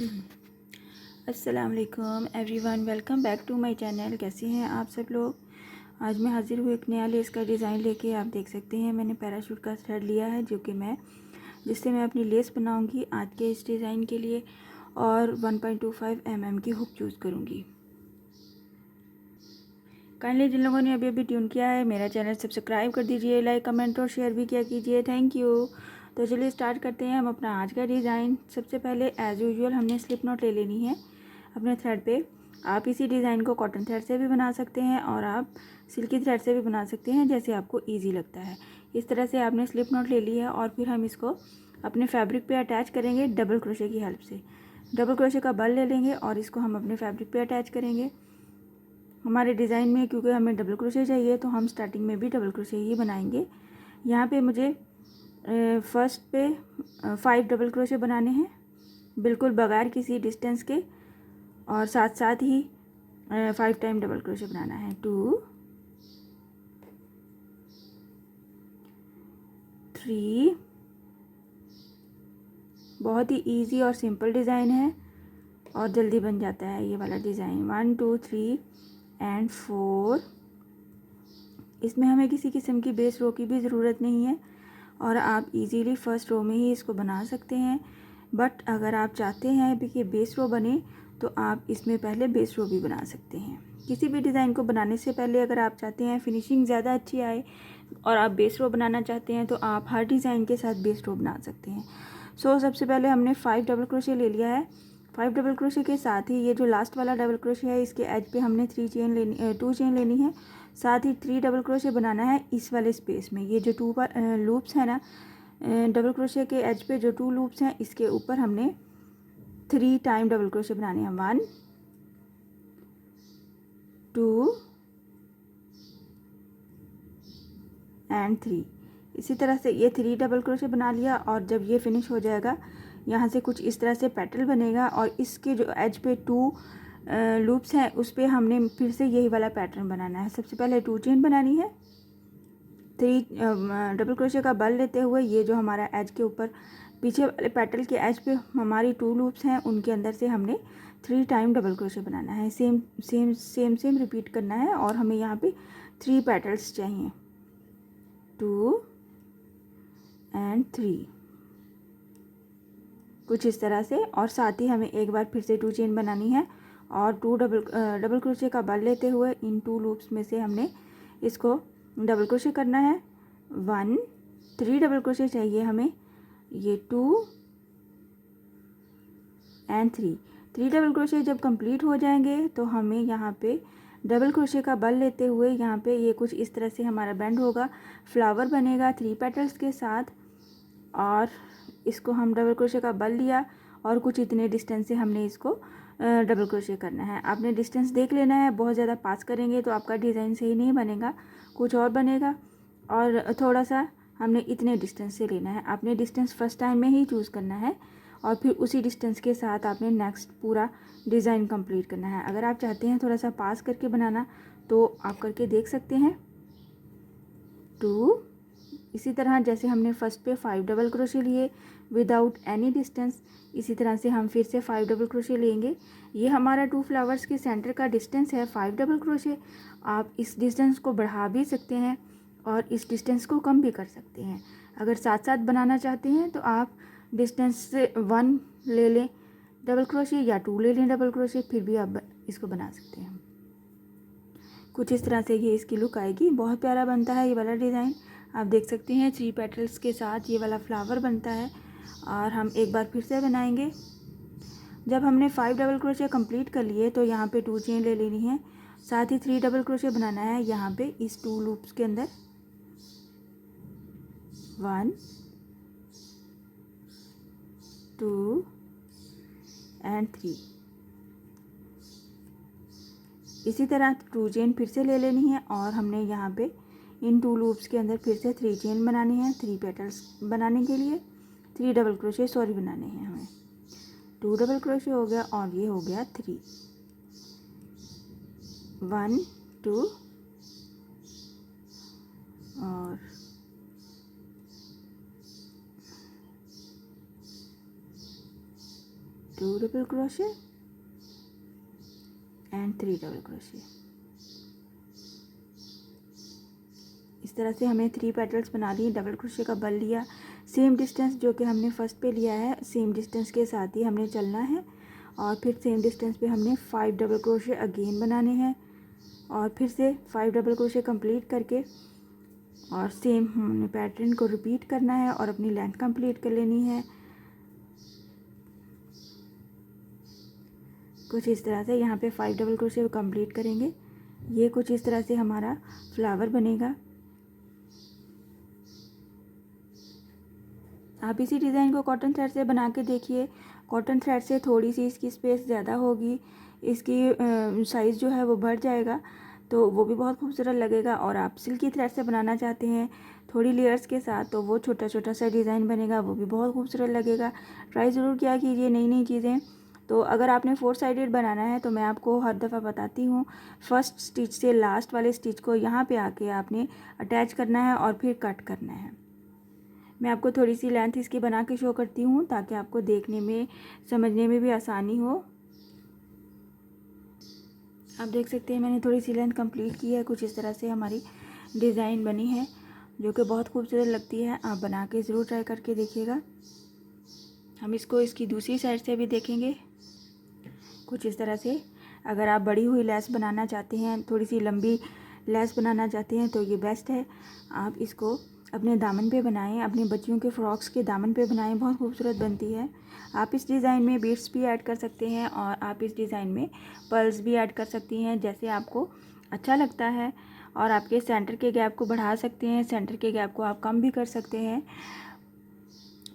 अस्सलाम वालेकुम everyone, welcome back to my channel. कैसे हैं आप सब लोग। आज मैं हाजिर हूँ एक नया लेस का डिज़ाइन लेके। आप देख सकते हैं मैंने पैराशूट का थ्रेड लिया है जिससे मैं अपनी लेस बनाऊंगी आज के इस डिज़ाइन के लिए, और 1.25 mm की हुक चूज़ करूंगी। काइंडली जिन लोगों ने अभी अभी ट्यून किया है मेरा चैनल सब्सक्राइब कर दीजिए, लाइक कमेंट और शेयर भी किया कीजिए, थैंक यू। तो चलिए स्टार्ट करते हैं हम अपना आज का डिज़ाइन। सबसे पहले एज़ यूजुअल हमने स्लिप नॉट ले लेनी है अपने थ्रेड पे। आप इसी डिज़ाइन को कॉटन थ्रेड से भी बना सकते हैं और आप सिल्की थ्रेड से भी बना सकते हैं, जैसे आपको ईजी लगता है। इस तरह से आपने स्लिप नॉट ले ली है और फिर हम इसको अपने फैब्रिक पे अटैच करेंगे डबल क्रोशे की हेल्प से। डबल क्रोशे का बल ले लेंगे और इसको हम अपने फैब्रिक पे अटैच करेंगे। हमारे डिज़ाइन में क्योंकि हमें डबल क्रोशे चाहिए तो हम स्टार्टिंग में भी डबल क्रोशे ही बनाएंगे। यहाँ पे मुझे फर्स्ट पे 5 डबल क्रोशे बनाने हैं, बिल्कुल बगैर किसी डिस्टेंस के, और साथ साथ ही 5 टाइम डबल क्रोशे बनाना है। 2 3। बहुत ही इजी और सिंपल डिज़ाइन है और जल्दी बन जाता है ये वाला डिज़ाइन। 1 2 3 एंड 4। इसमें हमें किसी किस्म की बेस रो की भी ज़रूरत नहीं है और आप इजीली फर्स्ट रो में ही इसको बना सकते हैं। बट अगर आप चाहते हैं कि बेस रो बने तो आप इसमें पहले बेस रो भी बना सकते हैं। किसी भी डिज़ाइन को बनाने से पहले अगर आप चाहते हैं फिनिशिंग ज़्यादा अच्छी आए और आप बेस रो बनाना चाहते हैं तो आप हर डिज़ाइन के साथ बेस रो बना सकते हैं। सबसे पहले हमने 5 डबल क्रोशे ले लिया है। 5 डबल क्रोशे के साथ ही ये जो लास्ट वाला डबल क्रोशे है इसके एज पे हमने 2 चेन लेनी है। साथ ही 3 डबल क्रोशे बनाना है इस वाले स्पेस में। ये जो 2 लूप्स है ना, डबल क्रोशे के एज पे जो 2 लूप्स हैं इसके ऊपर हमने 3 टाइम डबल क्रोशे बनाने हैं। 1 2 एंड 3। इसी तरह से ये 3 डबल क्रोशे बना लिया और जब ये फिनिश हो जाएगा यहाँ से कुछ इस तरह से पैटर्न बनेगा और इसके जो एज पे 2 लूप्स हैं उस पर हमने फिर से यही वाला पैटर्न बनाना है। सबसे पहले 2 चेन बनानी है, 3 डबल क्रोशे का बल लेते हुए ये जो हमारा एज के ऊपर पीछे वाले पैटर्न के एज पे हमारी 2 लूप्स हैं उनके अंदर से हमने 3 टाइम डबल क्रोशे बनाना है। Same same same same repeat करना है और हमें यहाँ पे 3 पैटर्न्स चाहिए, 2 एंड 3, कुछ इस तरह से। और साथ ही हमें एक बार फिर से 2 चेन बनानी है और 2 डबल क्रोशे का बल लेते हुए इन 2 लूप्स में से हमने इसको डबल क्रोशे करना है। 1 3 डबल क्रोशे चाहिए हमें, ये 2 एंड 3 डबल क्रोशे जब कंप्लीट हो जाएंगे तो हमें यहाँ पे डबल क्रोशे का बल लेते हुए यहाँ पे ये कुछ इस तरह से हमारा बैंड होगा, फ्लावर बनेगा 3 पेटल्स के साथ। और इसको हम डबल क्रोशे का बल लिया और कुछ इतने डिस्टेंस से हमने इसको डबल क्रोशे करना है। आपने डिस्टेंस देख लेना है, बहुत ज़्यादा पास करेंगे तो आपका डिज़ाइन सही नहीं बनेगा, कुछ और बनेगा। और थोड़ा सा हमने इतने डिस्टेंस से लेना है। आपने डिस्टेंस फर्स्ट टाइम में ही चूज़ करना है और फिर उसी डिस्टेंस के साथ आपने नेक्स्ट पूरा डिज़ाइन कंप्लीट करना है। अगर आप चाहते हैं थोड़ा सा पास करके बनाना तो आप करके देख सकते हैं। 2। इसी तरह जैसे हमने फर्स्ट पे 5 डबल क्रोशे लिए विदाउट एनी डिस्टेंस, इसी तरह से हम फिर से 5 डबल क्रोशे लेंगे। ये हमारा 2 फ्लावर्स के सेंटर का डिस्टेंस है 5 डबल क्रोशे। आप इस डिस्टेंस को बढ़ा भी सकते हैं और इस डिस्टेंस को कम भी कर सकते हैं। अगर साथ साथ बनाना चाहते हैं तो आप डिस्टेंस से 1 ले लें डबल क्रोशे या 2 ले लें डबल क्रोशे, फिर भी आप इसको बना सकते हैं। कुछ इस तरह से ये इसकी लुक आएगी। बहुत प्यारा बनता है ये वाला डिज़ाइन। आप देख सकते हैं 3 पेटल्स के साथ ये वाला फ्लावर बनता है। और हम एक बार फिर से बनाएंगे। जब हमने 5 डबल क्रोशे कंप्लीट कर लिए तो यहाँ पे 2 चेन ले लेनी है, साथ ही 3 डबल क्रोशे बनाना है यहाँ पे इस 2 लूप्स के अंदर। 1 2 एंड 3। इसी तरह 2 चेन फिर से ले लेनी है और हमने यहाँ पे इन 2 लूप्स के अंदर फिर से 3 चेन बनानी है। 3 पेटल्स बनाने के लिए 3 डबल क्रोशे बनाने हैं हमें। 2 डबल क्रोशे हो गया और ये हो गया 3। 1 2 और 2 2 double crochet and 3 double crochet. इस तरह से हमें 3 पेटल्स बना लिए, डबल क्रोशे का बल लिया, सेम डिस्टेंस जो कि हमने फर्स्ट पे लिया है सेम डिस्टेंस के साथ ही हमने चलना है, और फिर सेम डिस्टेंस पे हमने 5 डबल क्रोशे अगेन बनाने हैं, और फिर से 5 डबल क्रोशे कंप्लीट करके और सेम हमने पैटर्न को रिपीट करना है और अपनी लेंथ कंप्लीट कर लेनी है। कुछ इस तरह से यहाँ पे 5 डबल क्रोशे कंप्लीट करेंगे। ये कुछ इस तरह से हमारा फ्लावर बनेगा। आप इसी डिज़ाइन को कॉटन थ्रेड से बना के देखिए। कॉटन थ्रेड से थोड़ी सी इसकी स्पेस ज़्यादा होगी, इसकी साइज़ जो है वो बढ़ जाएगा, तो वो भी बहुत खूबसूरत लगेगा। और आप सिल्की थ्रेड से बनाना चाहते हैं थोड़ी लेयर्स के साथ, तो वो छोटा छोटा सा डिज़ाइन बनेगा, वो भी बहुत खूबसूरत लगेगा। ट्राई ज़रूर किया कीजिए नई नई चीज़ें। तो अगर आपने 4 साइडेड बनाना है तो मैं आपको हर दफ़ा बताती हूँ, फर्स्ट स्टिच से लास्ट वाले स्टिच को यहाँ पे आके आपने अटैच करना है और फिर कट करना है। मैं आपको थोड़ी सी लेंथ इसकी बना के शो करती हूँ ताकि आपको देखने में समझने में भी आसानी हो। आप देख सकते हैं मैंने थोड़ी सी लेंथ कंप्लीट की है। कुछ इस तरह से हमारी डिज़ाइन बनी है जो कि बहुत खूबसूरत लगती है। आप बना के ज़रूर ट्राई करके देखिएगा। हम इसको इसकी दूसरी साइड से भी देखेंगे। कुछ इस तरह से अगर आप बड़ी हुई लेस बनाना चाहते हैं, थोड़ी सी लंबी लेस बनाना चाहते हैं, तो ये बेस्ट है। आप इसको अपने दामन पे बनाएं, अपने बच्चियों के फ्रॉक्स के दामन पे बनाएं, बहुत खूबसूरत बनती है। आप इस डिज़ाइन में बीड्स भी ऐड कर सकते हैं और आप इस डिज़ाइन में पर्ल्स भी ऐड कर सकती हैं, जैसे आपको अच्छा लगता है। और आपके सेंटर के गैप को बढ़ा सकते हैं, सेंटर के गैप को आप कम भी कर सकते हैं।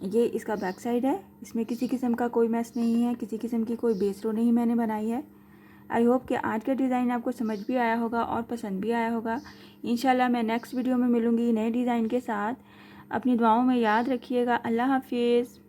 ये इसका बैक साइड है। इसमें किसी किस्म का कोई मैस नहीं है, किसी किस्म की कोई बेस रो नहीं मैंने बनाई है। आई होप कि आज का डिज़ाइन आपको समझ भी आया होगा और पसंद भी आया होगा। इंशाल्लाह मैं नेक्स्ट वीडियो में मिलूँगी नए डिज़ाइन के साथ। अपनी दुआओं में याद रखिएगा। अल्लाह हाफिज़।